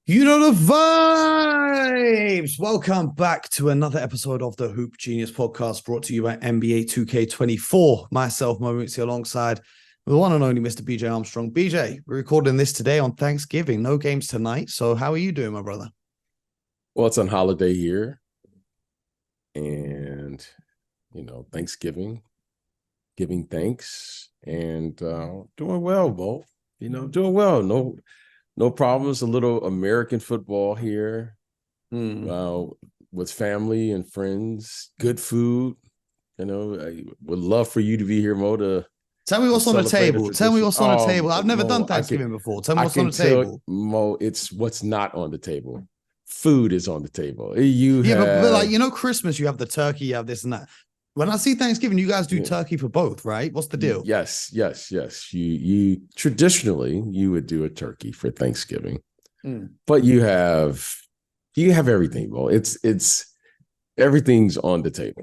You know the vibes. Welcome back to another episode of the Hoop Genius podcast brought to you by NBA 2K24. Myself, Maurizio, alongside the one and only Mr. BJ Armstrong. BJ, we're recording this today on Thanksgiving. No games tonight. So how are you doing, my brother? Well, it's on holiday here. And, Thanksgiving, giving thanks and doing well, Bo. Doing well. No problems. A little American football here. With family and friends, good food. I would love for you to be here, Mo, to Tell me what's on the celebrate a table. Tell me tradition. what's on the table. I've never Mo, done Thanksgiving before. Tell me I what's on can the tell table. Mo, it's what's not on the table. Food is on the table. But like, Christmas, you have the turkey, you have this and that. When I see Thanksgiving, you guys do turkey for both, right? What's the deal? Yes. You traditionally you would do a turkey for Thanksgiving, but you have everything. Well, it's everything's on the table.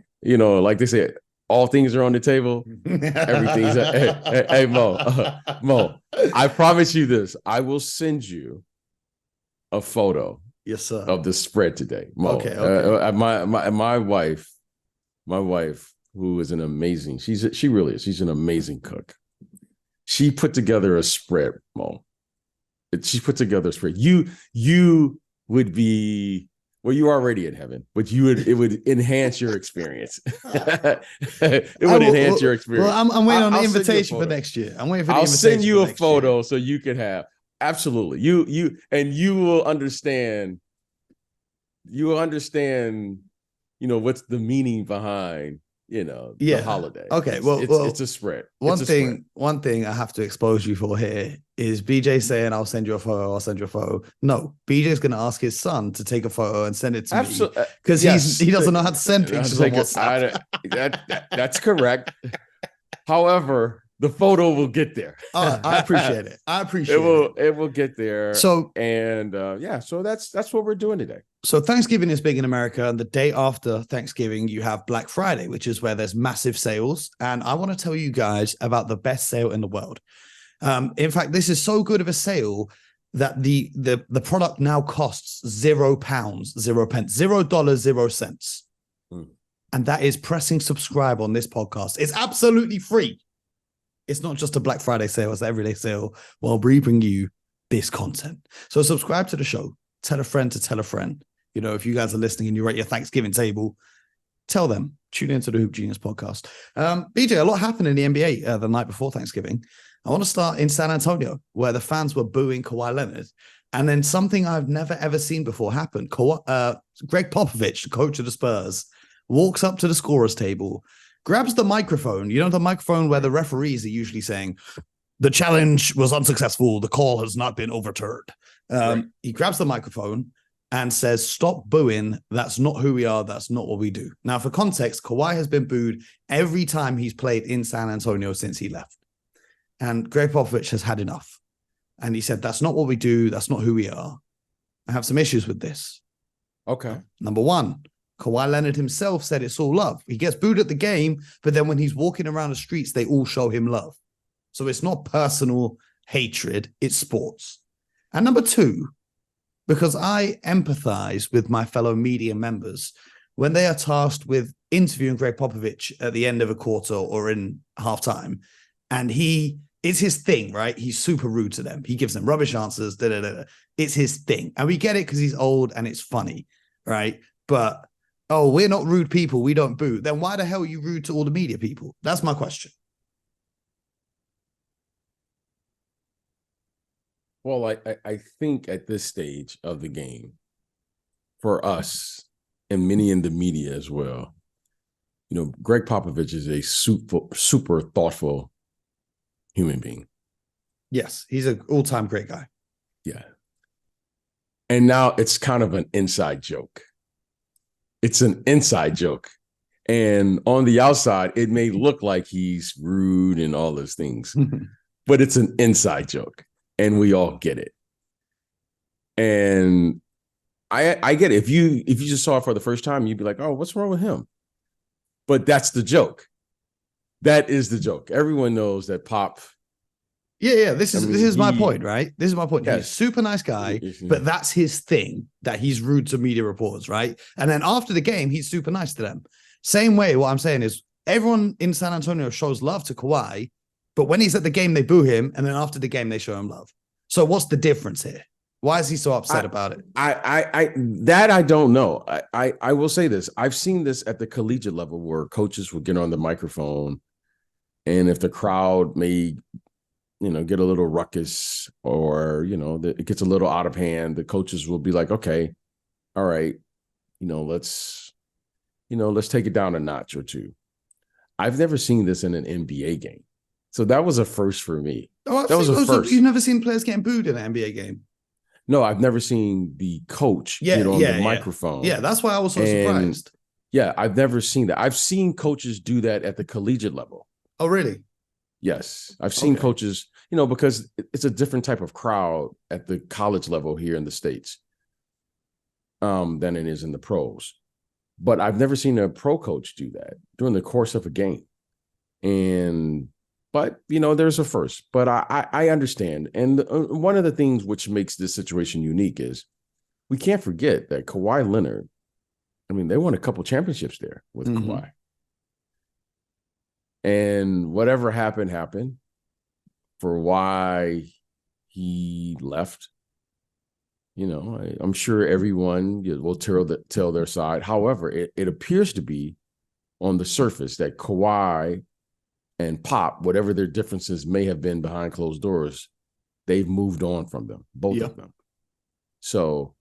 Like they say, all things are on the table. Everything's hey Mo. I promise you this. I will send you a photo. Yes, sir. Of the spread today, Mo. Okay. My wife, who is an amazing, she really is. She's an amazing cook. She put together a spread, Mo. She put together a spread. You would be, well, you're already in heaven, but it would enhance your experience. It would enhance your experience. Well, I'm waiting on the invitation for next year. I'm waiting for the I'll invitation. send you a photo so you can have. Absolutely. You will understand. You will understand, what's the meaning behind, the holiday. Okay. It's a spread. One thing I have to expose you for here is BJ saying, I'll send you a photo. No, BJ's going to ask his son to take a photo and send it to me because he doesn't know how to send pictures on WhatsApp. That's correct. However, the photo will get there. I appreciate it. It will get there. So that's what we're doing today. So Thanksgiving is big in America, and the day after Thanksgiving, you have Black Friday, which is where there's massive sales. And I want to tell you guys about the best sale in the world. In fact, this is so good of a sale that the product now costs £0, 0 pence, $0, 0 cents. And that is pressing subscribe on this podcast. It's absolutely free. It's not just a Black Friday sale, it's an everyday sale while we bring you this content. So subscribe to the show. Tell a friend to tell a friend. If you guys are listening and you're at your Thanksgiving table, tell them. Tune into the Hoop Genius podcast. BJ, a lot happened in the NBA the night before Thanksgiving. I want to start in San Antonio, where the fans were booing Kawhi Leonard. And then something I've never, ever seen before happened. Greg Popovich, the coach of the Spurs, walks up to the scorer's table, grabs the microphone. The microphone where the referees are usually saying, the challenge was unsuccessful. The call has not been overturned. Right. He grabs the microphone and says, stop booing. That's not who we are. That's not what we do. Now, for context, Kawhi has been booed every time he's played in San Antonio since he left. And Greg Popovich has had enough. And he said, that's not what we do. That's not who we are. I have some issues with this. Okay. Number one, Kawhi Leonard himself said it's all love. He gets booed at the game, but then when he's walking around the streets, they all show him love. So it's not personal hatred, it's sports. And number two, because I empathize with my fellow media members when they are tasked with interviewing Greg Popovich at the end of a quarter or in halftime, and it's his thing, right? He's super rude to them. He gives them rubbish answers. It's his thing. And we get it because he's old and it's funny, right? But, we're not rude people. We don't boo. Then why the hell are you rude to all the media people? That's my question. Well, I think at this stage of the game, for us and many in the media as well, Greg Popovich is a super thoughtful human being. Yes, he's an all-time great guy. Yeah. And now it's kind of an inside joke. It's an inside joke. And on the outside, it may look like he's rude and all those things, but it's an inside joke. And we all get it. And I get it. If you just saw it for the first time, you'd be like, oh, what's wrong with him? But that's the joke. That is the joke. Everyone knows that Pop Yeah. This is my point, right? This is my point. Yes. He's a super nice guy, but that's his thing, that he's rude to media reporters, right? And then after the game, he's super nice to them. Same way, what I'm saying is everyone in San Antonio shows love to Kawhi, but when he's at the game, they boo him, and then after the game, they show him love. So what's the difference here? Why is he so upset about it? I don't know. I will say this. I've seen this at the collegiate level where coaches will get on the microphone, and if the crowd may, get a little ruckus, or, it gets a little out of hand, the coaches will be like, okay, all right, let's take it down a notch or two. I've never seen this in an NBA game. So that was a first for me. That was a first. You've never seen players getting booed in an NBA game? No, I've never seen the coach get on the microphone. Yeah, that's why I was so surprised. Yeah, I've never seen that. I've seen coaches do that at the collegiate level. Oh, really? Yes. I've seen coaches, because it's a different type of crowd at the college level here in the States than it is in the pros. But I've never seen a pro coach do that during the course of a game. But there's a first. But I understand. And one of the things which makes this situation unique is we can't forget that Kawhi Leonard, they won a couple championships there with Kawhi. And whatever happened for why he left. I'm sure everyone will tell their side. However, it appears to be on the surface that Kawhi and Pop, whatever their differences may have been behind closed doors, they've moved on from them, both of them. So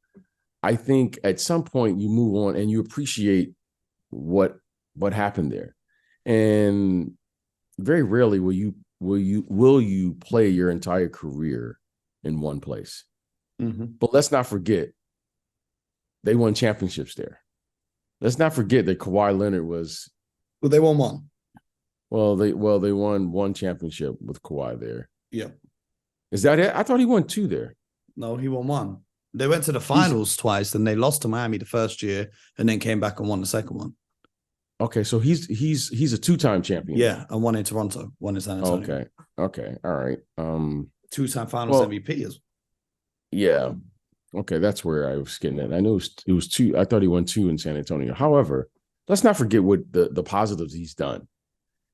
I think at some point you move on and you appreciate what happened there. And very rarely will you play your entire career in one place. But let's not forget, they won championships there. Let's not forget that Kawhi Leonard was. Well, they won one. Well, they won one championship with Kawhi there. Yeah. Is that it? I thought he won two there. No, he won one. They went to the finals twice, then they lost to Miami the first year, and then came back and won the second one. Okay, so he's a two-time champion. Yeah, and one in Toronto, one in San Antonio. Okay, all right. Two-time Finals MVP as well. Yeah. Okay, that's where I was getting at. I know it was two. I thought he won two in San Antonio. However, let's not forget what the positives he's done.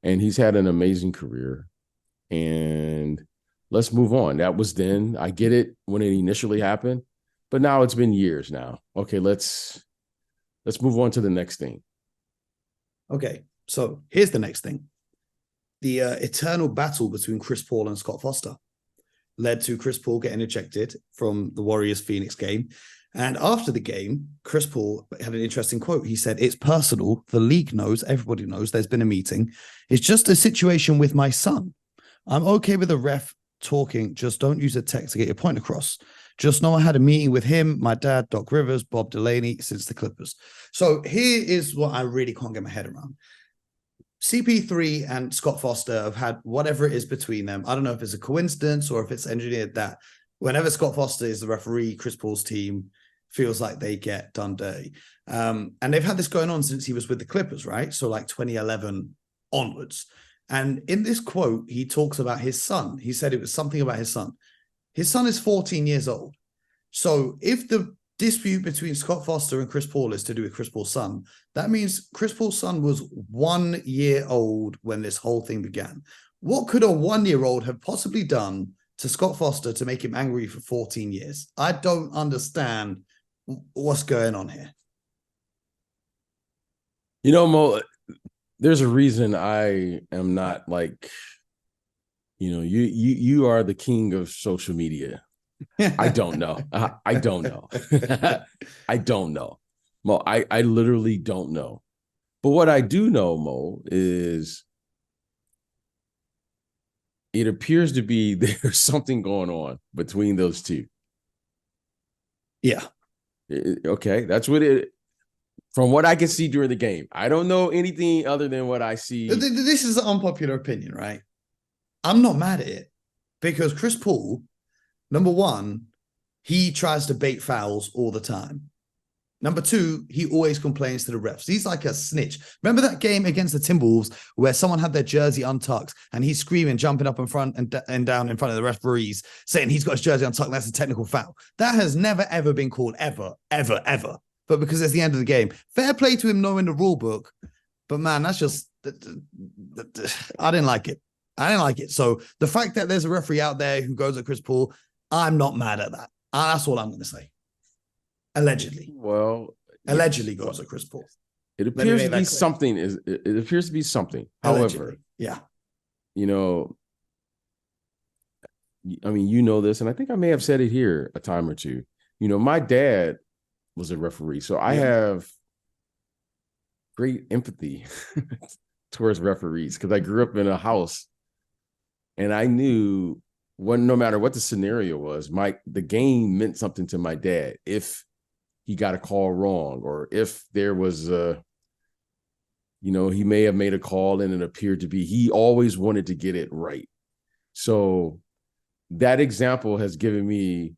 And he's had an amazing career. And let's move on. That was then. I get it when it initially happened, but now it's been years now. Okay, let's move on to the next thing. Okay, so here's the next thing. The eternal battle between Chris Paul and Scott Foster led to Chris Paul getting ejected from the Warriors-Phoenix game. And after the game, Chris Paul had an interesting quote. He said, "It's personal. The league knows. Everybody knows. There's been a meeting. It's just a situation with my son. I'm okay with the ref talking. Just don't use a text to get your point across. Just know I had a meeting with him, my dad, Doc Rivers, Bob Delaney, since the Clippers." So here is what I really can't get my head around. CP3 and Scott Foster have had whatever it is between them. I don't know if it's a coincidence or if it's engineered that whenever Scott Foster is the referee, Chris Paul's team feels like they get done dirty. And they've had this going on since he was with the Clippers, right? So like 2011 onwards. And in this quote, he talks about his son. He said it was something about his son. His son is 14 years old. So if the dispute between Scott Foster and Chris Paul is to do with Chris Paul's son, that means Chris Paul's son was 1 year old when this whole thing began. What could a 1-year-old have possibly done to Scott Foster to make him angry for 14 years? I don't understand what's going on here. Mo, there's a reason I am not like, you are the king of social media. I don't know. I don't know. I don't know. Mo, I literally don't know. But what I do know, Mo, is it appears to be there's something going on between those two. Yeah. Okay. That's what from what I can see during the game. I don't know anything other than what I see. This is an unpopular opinion, right? I'm not mad at it because Chris Paul, number one, he tries to bait fouls all the time. Number two, he always complains to the refs. He's like a snitch. Remember that game against the Timberwolves where someone had their jersey untucked and he's screaming, jumping up in front and down in front of the referees, saying he's got his jersey untucked and that's a technical foul. That has never, ever been called, ever, ever, ever. But because it's the end of the game, fair play to him knowing the rule book. But man, that's just, I didn't like it. I didn't like it. So the fact that there's a referee out there who goes at Chris Paul, I'm not mad at that. That's all I'm going to say. Allegedly. Well, allegedly goes at Chris Paul. It appears to be something. It appears to be something. Allegedly. However, yeah, you know, I mean, you know this, and I think I may have said it here a time or two. You know, my dad was a referee, so I have great empathy towards referees because I grew up in a house, and I knew no matter what the scenario was, the game meant something to my dad. If he got a call wrong, or if there was he may have made a call and it appeared to be, he always wanted to get it right. So that example has given me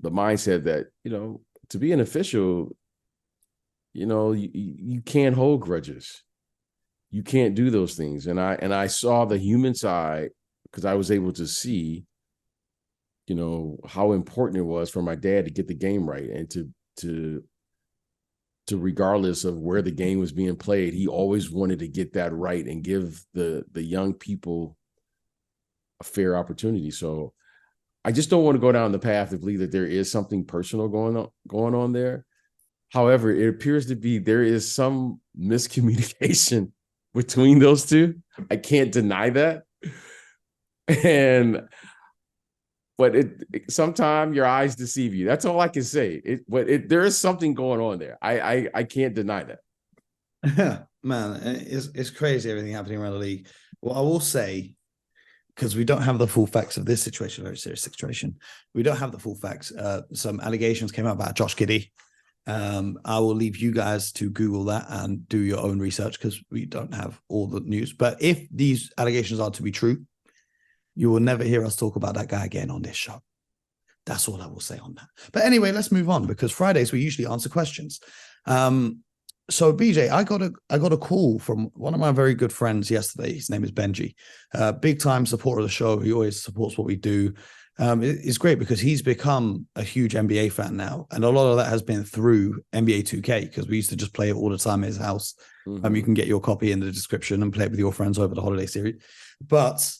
the mindset that, to be an official, you can't hold grudges. You can't do those things. And I saw the human side because I was able to see how important it was for my dad to get the game right, and to regardless of where the game was being played, he always wanted to get that right and give the young people a fair opportunity. So I just don't want to go down the path of believe that there is something personal going on there. However, it appears to be there is some miscommunication between those two. I can't deny that. But sometimes your eyes deceive you. That's all I can say. There is something going on there. I can't deny that. Man, it's crazy everything happening around the league. Well, I will say, because we don't have the full facts of this situation, very serious situation. We don't have the full facts. Some allegations came out about Josh Giddey. I will leave you guys to Google that and do your own research because we don't have all the news. But if these allegations are to be true, you will never hear us talk about that guy again on this show. That's all I will say on that. But anyway, let's move on because Fridays we usually answer questions. So BJ, I got a call from one of my very good friends yesterday. His name is Benji, big time supporter of the show. He always supports what we do. It's great because he's become a huge NBA fan now, and a lot of that has been through NBA 2K because we used to just play it all the time at his house. Mm-hmm. You can get your copy in the description and play it with your friends over the holiday series. But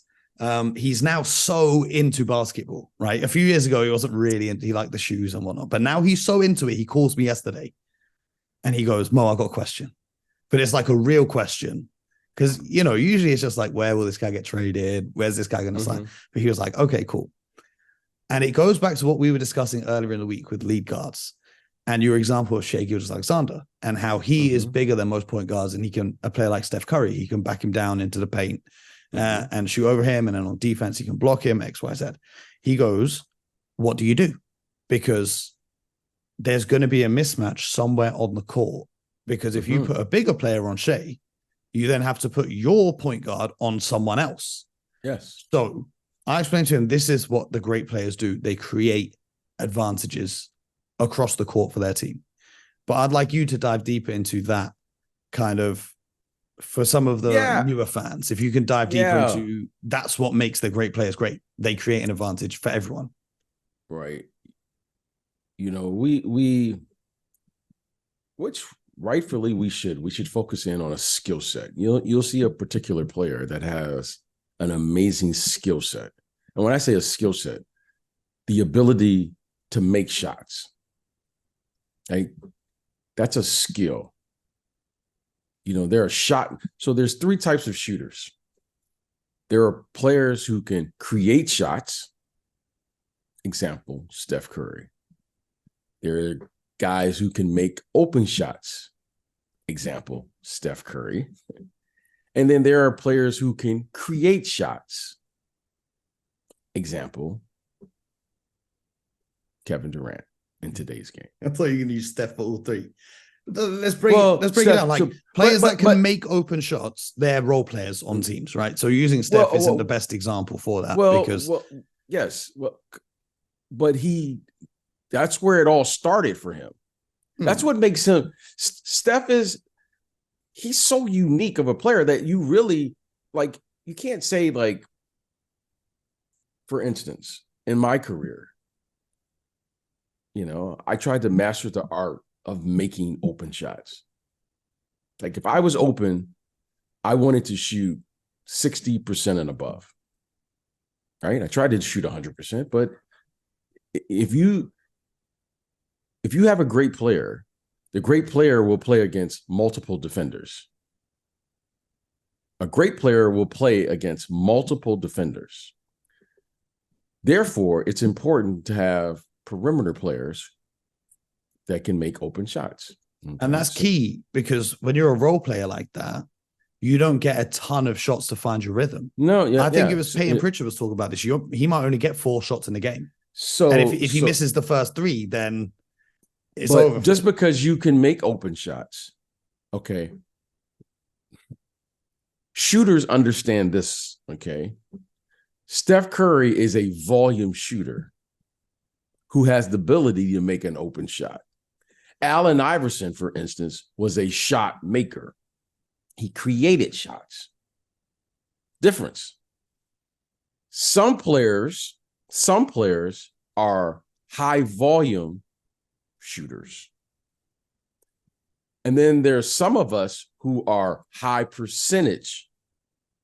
he's now so into basketball, right? A few years ago, he wasn't really into, he liked the shoes and whatnot, but now he's so into it. He calls me yesterday and he goes, Mo, I got a question, but it's like a real question. Cause usually it's just like, where will this guy get traded? Where's this guy going to sign? But he was like, okay, cool. And it goes back to what we were discussing earlier in the week with lead guards and your example of Shai Gilgeous-Alexander and how he is bigger than most point guards. And he can, a player like Steph Curry, he can back him down into the paint and shoot over him. And then on defense, he can block him, X, Y, Z. He goes, what do you do? Because there's going to be a mismatch somewhere on the court. Because if you put a bigger player on Shai, you then have to put your point guard on someone else. Yes. So I explained to him, this is what the great players do. They create advantages across the court for their team. But I'd like you to dive deeper into that kind of, for some of the newer fans, if you can dive deeper into that's what makes the great players great. They create an advantage for everyone. Right. Which rightfully we should focus in on a skill set. You'll see a particular player that has an amazing skill set. And when I say a skill set, the ability to make shots, right? That's a skill. So there's three types of shooters. There are players who can create shots. Example, Steph Curry. There are guys who can make open shots. Example, Steph Curry. And then there are players who can create shots. Example, Kevin Durant in today's game. I thought you were going to use Steph for all three. Let's break it down. Like players that can make open shots, they're role players on teams, right? So using Steph isn't the best example for that but that's where it all started for him. That's what makes him. Steph he's so unique of a player that you really like. You can't say like, for instance, in my career, I tried to master the art of making open shots. Like if I was open, I wanted to shoot 60% and above. Right? I tried to shoot 100%, but if you have a great player, the great player will play against multiple defenders. A great player will play against multiple defenders. Therefore, it's important to have perimeter players that can make open shots. Okay? And that's key, because when you're a role player like that, you don't get a ton of shots to find your rhythm. No, I think it was Peyton Pritchard was talking about this. He might only get 4 shots in the game. So, and if he misses the first 3, then it's over. Just because you can make open shots, okay. Shooters understand this, okay. Steph Curry is a volume shooter who has the ability to make an open shot. Allen Iverson, for instance, was a shot maker. He created shots. Difference. Some players are high volume shooters. And then there's some of us who are high percentage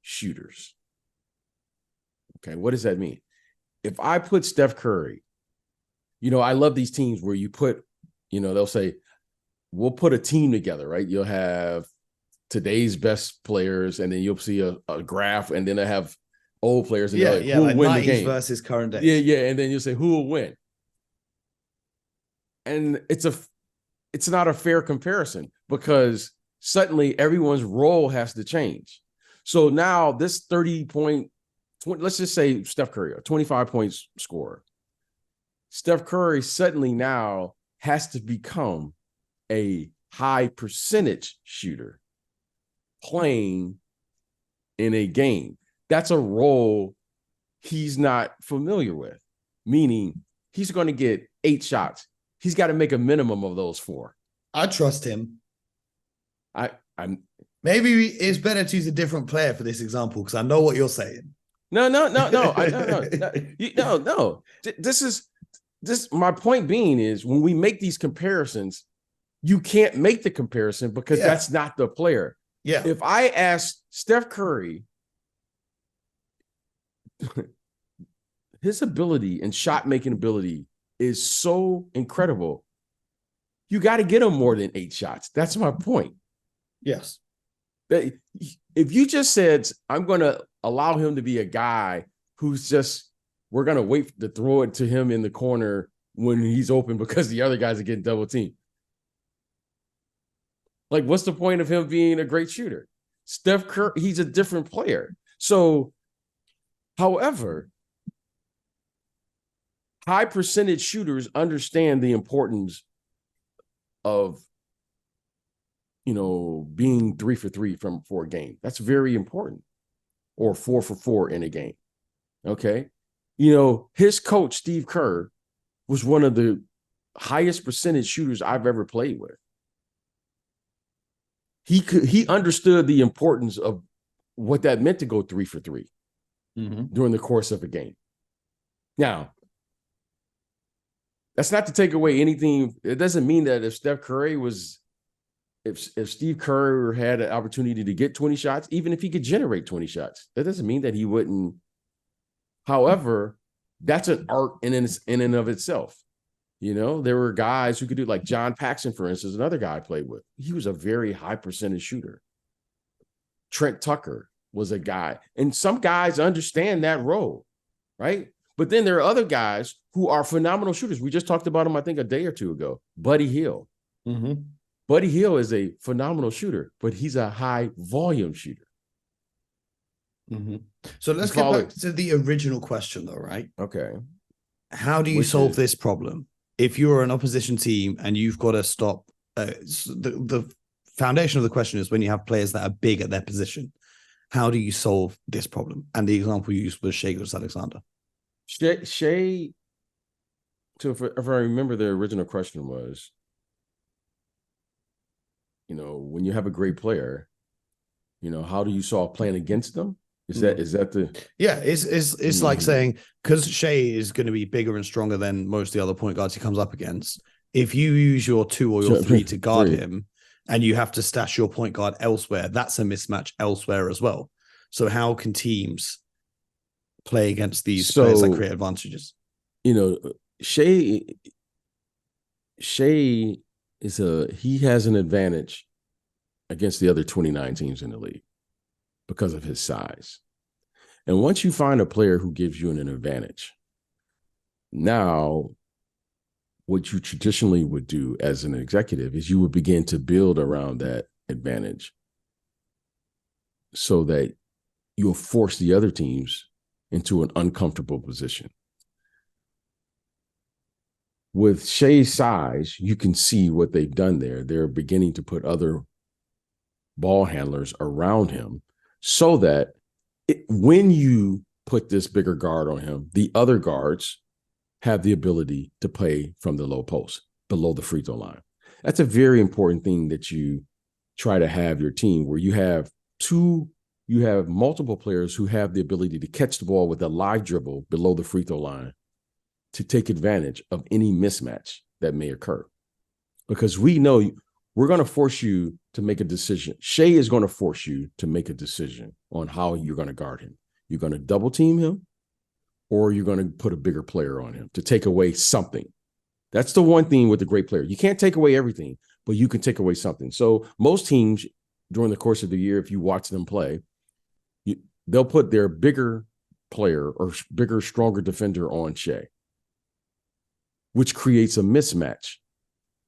shooters. Okay, what does that mean? If I put Steph Curry, I love these teams where you put, they'll say, we'll put a team together, right? You'll have today's best players, and then you'll see a graph, and then they have old players, and who will win the game versus current days. Yeah, and then you'll say who will win. And it's not a fair comparison, because suddenly everyone's role has to change. So now this 30-point, let's just say Steph Curry, a 25 points scorer. Steph Curry suddenly now has to become a high percentage shooter playing in a game. That's a role he's not familiar with, meaning he's going to get 8 shots. He's got to make a minimum of those 4. I trust him. I'm maybe it's better to use a different player for this example, because I know what you're saying. No. This my point being is, when we make these comparisons, you can't make the comparison because that's not the player. Yeah. If I ask Steph Curry, his ability and shot making ability is so incredible, you got to get him more than 8 shots. That's my point. Yes. If you just said, I'm going to allow him to be a guy who's just, we're going to wait to throw it to him in the corner when he's open because the other guys are getting double teamed. Like, what's the point of him being a great shooter? Steph Curry, he's a different player. So, however, high percentage shooters understand the importance of, being 3 for 3 for a game. That's very important. Or 4 for 4 in a game. Okay. His coach, Steve Kerr, was one of the highest percentage shooters I've ever played with. He understood the importance of what that meant to go 3 for 3 during the course of a game. Now, that's not to take away anything. It doesn't mean that if Steph Curry if Steve Kerr had an opportunity to get 20 shots, even if he could generate 20 shots, that doesn't mean that he wouldn't. However, that's an art in and of itself. There were guys who could do, like John Paxson, for instance, another guy I played with. He was a very high percentage shooter. Trent Tucker was a guy. And some guys understand that role, right? But then there are other guys who are phenomenal shooters. We just talked about him, I think, a day or two ago. Buddy Hield. Mm-hmm. Buddy Hield is a phenomenal shooter, but he's a high volume shooter. Mm-hmm. So let's get back to the original question, though, right? Okay. How do you solve this problem? If you're an opposition team and you've got to stop, the foundation of the question is when you have players that are big at their position, how do you solve this problem? And the example you used was Shai Gilgeous-Alexander. Shai, so if I remember, the original question was, when you have a great player, how do you solve playing against them? Is that the it's like saying, because Shea is going to be bigger and stronger than most of the other point guards he comes up against, if you use your 2 or your 3 to guard him and you have to stash your point guard elsewhere, that's a mismatch elsewhere as well. So how can teams play against these players that create advantages? Shea he has an advantage against the other 29 teams in the league because of his size. And once you find a player who gives you an advantage, now what you traditionally would do as an executive is you would begin to build around that advantage so that you'll force the other teams into an uncomfortable position. With Shea's size, you can see what they've done there. They're beginning to put other ball handlers around him so that when you put this bigger guard on him, the other guards have the ability to play from the low post, below the free throw line. That's a very important thing that you try to have your team, where you have multiple players who have the ability to catch the ball with a live dribble below the free throw line to take advantage of any mismatch that may occur. Because we know we're going to force you to make a decision. Shea is going to force you to make a decision on how you're going to guard him. You're going to double team him, or you're going to put a bigger player on him to take away something. That's the one thing with the great player. You can't take away everything, but you can take away something. So most teams during the course of the year, if you watch them play, they'll put their bigger player or bigger, stronger defender on Shea, which creates a mismatch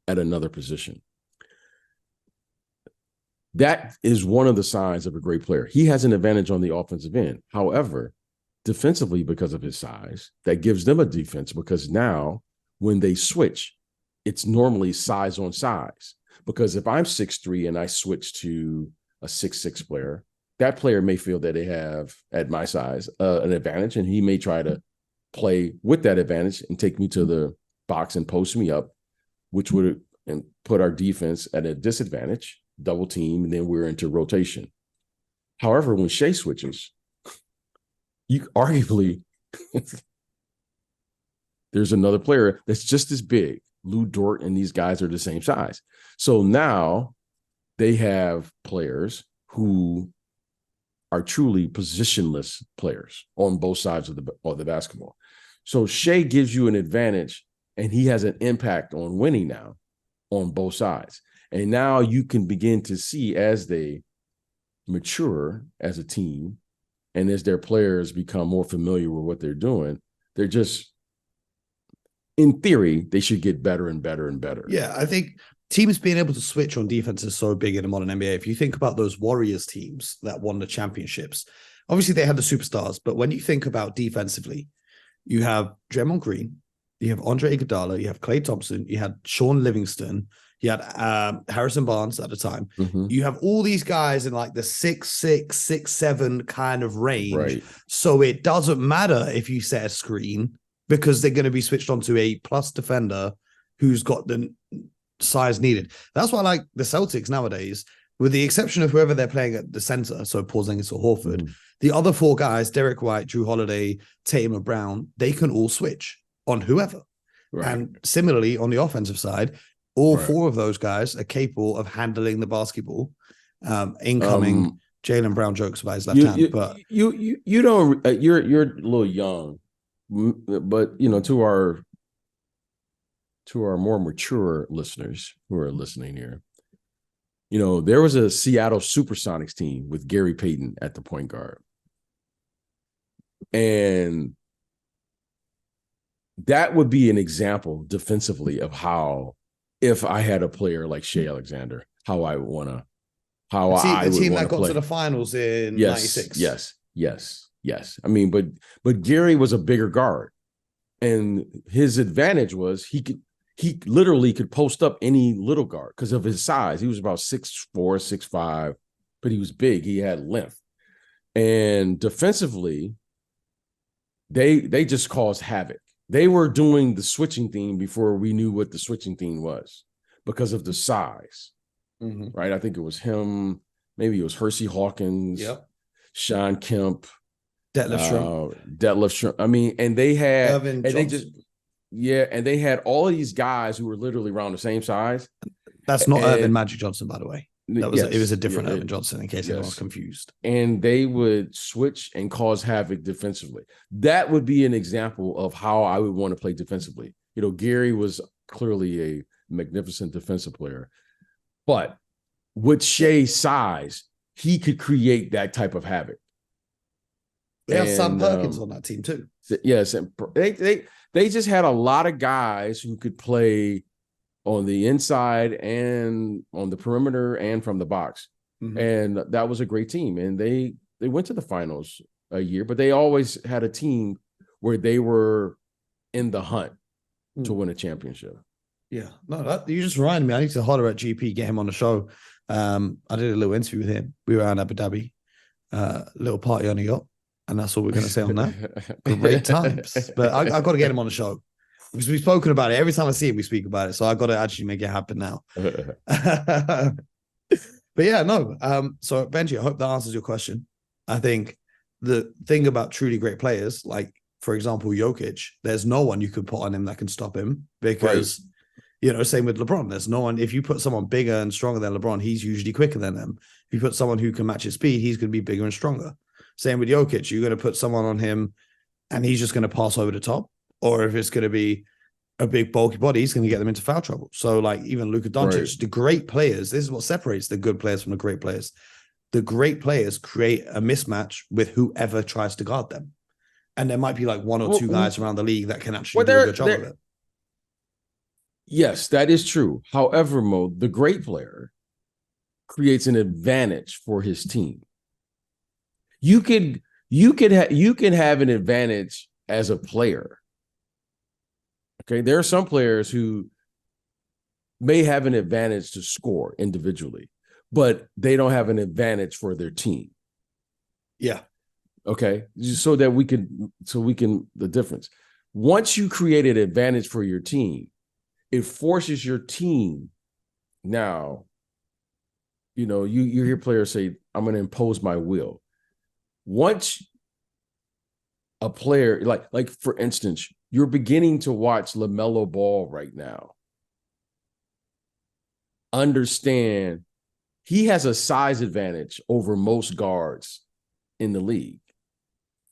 at another position. That is one of the signs of a great player. He has an advantage on the offensive end. However, defensively, because of his size, that gives them a defense, because now when they switch, it's normally size on size. Because if I'm 6'3" and I switch to a 6'6" player, that player may feel that they have, at my size, an advantage, and he may try to play with that advantage and take me to the box and post me up, which would put our defense at a disadvantage, double team, and then we're into rotation. However, when Shea switches, you arguably there's another player that's just as big. Lou Dort and these guys are the same size. So now they have players who are truly positionless players on both sides of the basketball. So Shea gives you an advantage, and he has an impact on winning now on both sides. And now you can begin to see, as they mature as a team and as their players become more familiar with what they're doing, they're just, in theory, they should get better and better and better. Yeah, I think teams being able to switch on defense is so big in the modern NBA. If you think about those Warriors teams that won the championships, obviously they had the superstars, but when you think about defensively, you have Draymond Green, you have Andre Iguodala, you have Klay Thompson, you had Sean Livingston, you had Harrison Barnes at the time. Mm-hmm. You have all these guys in like the 6'6", 6'7" kind of range. Right. So it doesn't matter if you set a screen, because they're going to be switched onto a plus defender who's got the size needed. That's why I like the Celtics nowadays, with the exception of whoever they're playing at the center, so Porzingis or Horford, the other 4 guys, Derek White, Drew Holiday, Tatum and Brown, they can all switch on whoever. Right. And similarly, on the offensive side, all 4 of those guys are capable of handling the basketball. Incoming, Jaylen Brown jokes about his left hand, but you don't. You're a little young, but to our more mature listeners who are listening here, there was a Seattle Supersonics team with Gary Payton at the point guard, and that would be an example defensively of how, if I had a player like Shea Alexander, how I would want to. The team that got to the finals in '96. Yes. I mean, but Gary was a bigger guard, and his advantage was he literally could post up any little guard because of his size. He was about 6'4", 6'5", but he was big. He had length, and defensively, they just caused havoc. They were doing the switching thing before we knew what the switching thing was, because of the size. right? I think it was him. Maybe it was Hersey Hawkins, Sean Kemp, Detlef Schrempf. I mean, and they had, Irvin Johnson. And they had all of these guys who were literally around the same size. That's not Irvin Magic Johnson, by the way. It was a different Irvin Johnson, in case anyone's confused. And they would switch and cause havoc defensively. That would be an example of how I would want to play defensively. You know, Gary was clearly a magnificent defensive player, but with Shea's size, he could create that type of havoc. They have Sam Perkins on that team too. Yes, and they just had a lot of guys who could play on the inside and on the perimeter and from the box. And that was a great team. And they went to the finals a year, but they always had a team where they were in the hunt to win a championship. Yeah. No, you just reminded me. I need to holler at GP, get him on the show. I did a little interview with him. We were in Abu Dhabi, little party on a yacht. And that's all we're going to say on that. Great times. But I got to get him on the show. Because we've spoken about it. Every time I see him, we speak about it. So I got to actually make it happen now. But yeah, no. So Benji, I hope that answers your question. I think the thing about truly great players, like for example, Jokic, there's no one you could put on him that can stop him because, you know, same with LeBron. There's no one, if you put someone bigger and stronger than LeBron, he's usually quicker than them. If you put someone who can match his speed, he's going to be bigger and stronger. Same with Jokic. You're going to put someone on him and he's just going to pass over the top. Or if it's going to be a big bulky body, he's going to get them into foul trouble. So like even Luka Doncic, the great players, this is what separates the good players from the great players. The great players create a mismatch with whoever tries to guard them. And there might be like one or two guys around the league that can actually do a good job of it. Yes, that is true. However, Mo, the great player creates an advantage for his team. You can have an advantage as a player. Okay, there are some players who may have an advantage to score individually, but they don't have an advantage for their team. Yeah. Okay, so we can the difference. Once you create an advantage for your team, it forces your team now. You know, you hear players say, "I'm going to impose my will." Once a player, like for instance, you're beginning to watch LaMelo Ball right now. Understand, he has a size advantage over most guards in the league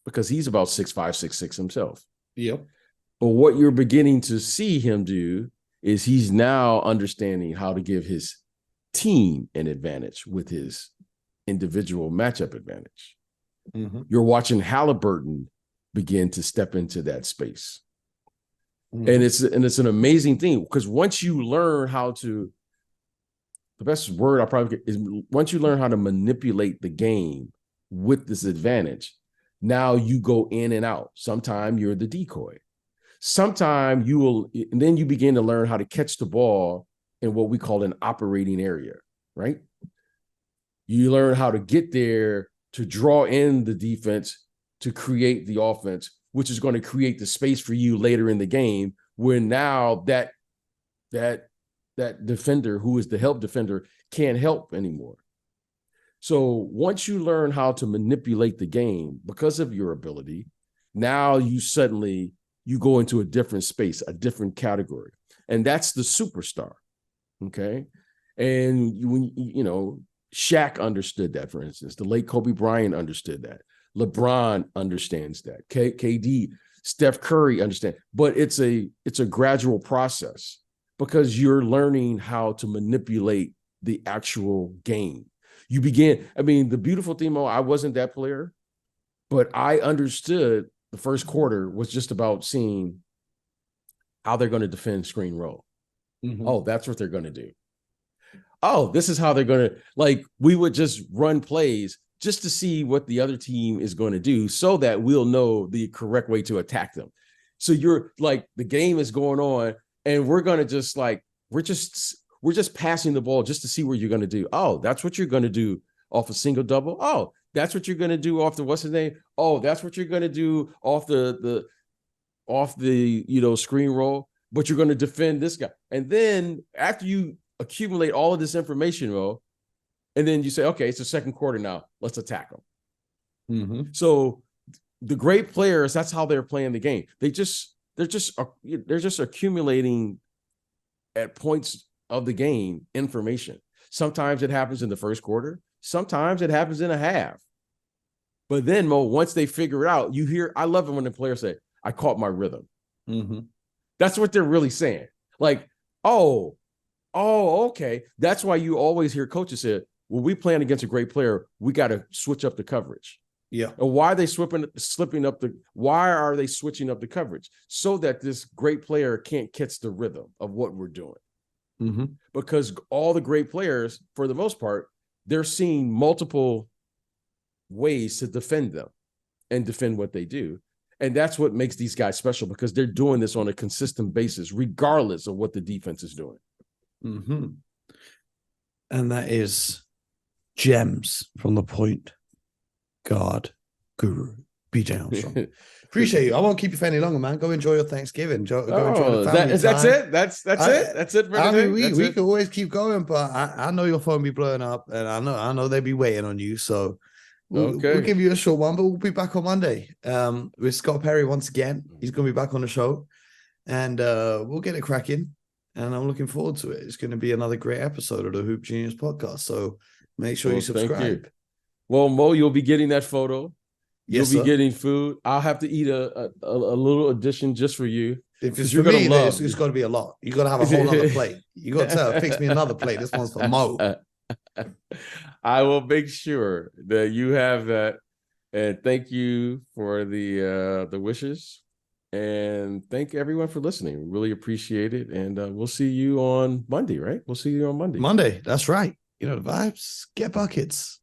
because he's about 6'5", 6'6" himself. Yep. But what you're beginning to see him do is he's now understanding how to give his team an advantage with his individual matchup advantage. You're watching Halliburton begin to step into that space. And it's an amazing thing because once you learn how to, the best word I probably get is once you learn how to manipulate the game with this advantage, now you go in and out. Sometimes you're the decoy. Sometimes you will, and then you begin to learn how to catch the ball in what we call an operating area, right? You learn how to get there to draw in the defense to create the offense, which is going to create the space for you later in the game where now that defender who is the help defender can't help anymore. So once you learn how to manipulate the game because of your ability, now you go into a different space, a different category. And that's the superstar. Okay. And you know, Shaq understood that, for instance. The late Kobe Bryant understood that. LeBron understands that. KD, Steph Curry understand. But it's a gradual process because you're learning how to manipulate the actual game. You begin, I mean, the beautiful thing, I wasn't that player, but I understood the first quarter was just about seeing how they're going to defend screen roll. Oh, that's what they're going to do. Oh, this is how they're going to, like, we would just run plays just to see what the other team is going to do so that we'll know the correct way to attack them. So you're like, the game is going on and we're going to just like, we're just passing the ball just to see what you're going to do. Oh, that's what you're going to do off a single double. Oh, that's what you're going to do off the, what's his name? Oh, that's what you're going to do off the screen roll, but you're going to defend this guy. And then after you accumulate all of this information, Mo, and then you say, okay, it's the second quarter now. Let's attack them. Mm-hmm. So the great players, that's how they're playing the game. They're just accumulating at points of the game information. Sometimes it happens in the first quarter. Sometimes it happens in a half. But then, Mo, once they figure it out, you hear, I love it when the players say, I caught my rhythm. Mm-hmm. That's what they're really saying. Like, oh, okay. That's why you always hear coaches say, when we playing against a great player, we got to switch up the coverage. Yeah. And why are they why are they switching up the coverage? So that this great player can't catch the rhythm of what we're doing. Mm-hmm. Because all the great players, for the most part, they're seeing multiple ways to defend them and defend what they do. And that's what makes these guys special, because they're doing this on a consistent basis, regardless of what the defense is doing. Mm-hmm. And that is gems from the point guard guru, BJ Armstrong. Appreciate you. I won't keep you for any longer, man. Go enjoy your Thanksgiving. Go enjoy the family that's time. it. That's it. That's it. For I mean, we it. could always keep going, but I know your phone be blowing up, and I know they'd be waiting on you. So we'll give you a short one, but we'll be back on Monday. With Scott Perry once again. He's going to be back on the show, and we'll get it cracking. And I'm looking forward to it. It's going to be another great episode of the Hoop Genius podcast. So make sure you subscribe. Thank you. Well, Mo, you'll be getting that photo. Yes, you'll be getting food. I'll have to eat a little addition just for you. If it's for me, it's got to be a lot. You got to have a whole other plate. You got to fix me another plate. This one's for Mo. I will make sure that you have that. And thank you for the wishes. And thank everyone for listening. Really appreciate it. And we'll see you on Monday, right? We'll see you on Monday. That's right. You know the vibes. Get buckets.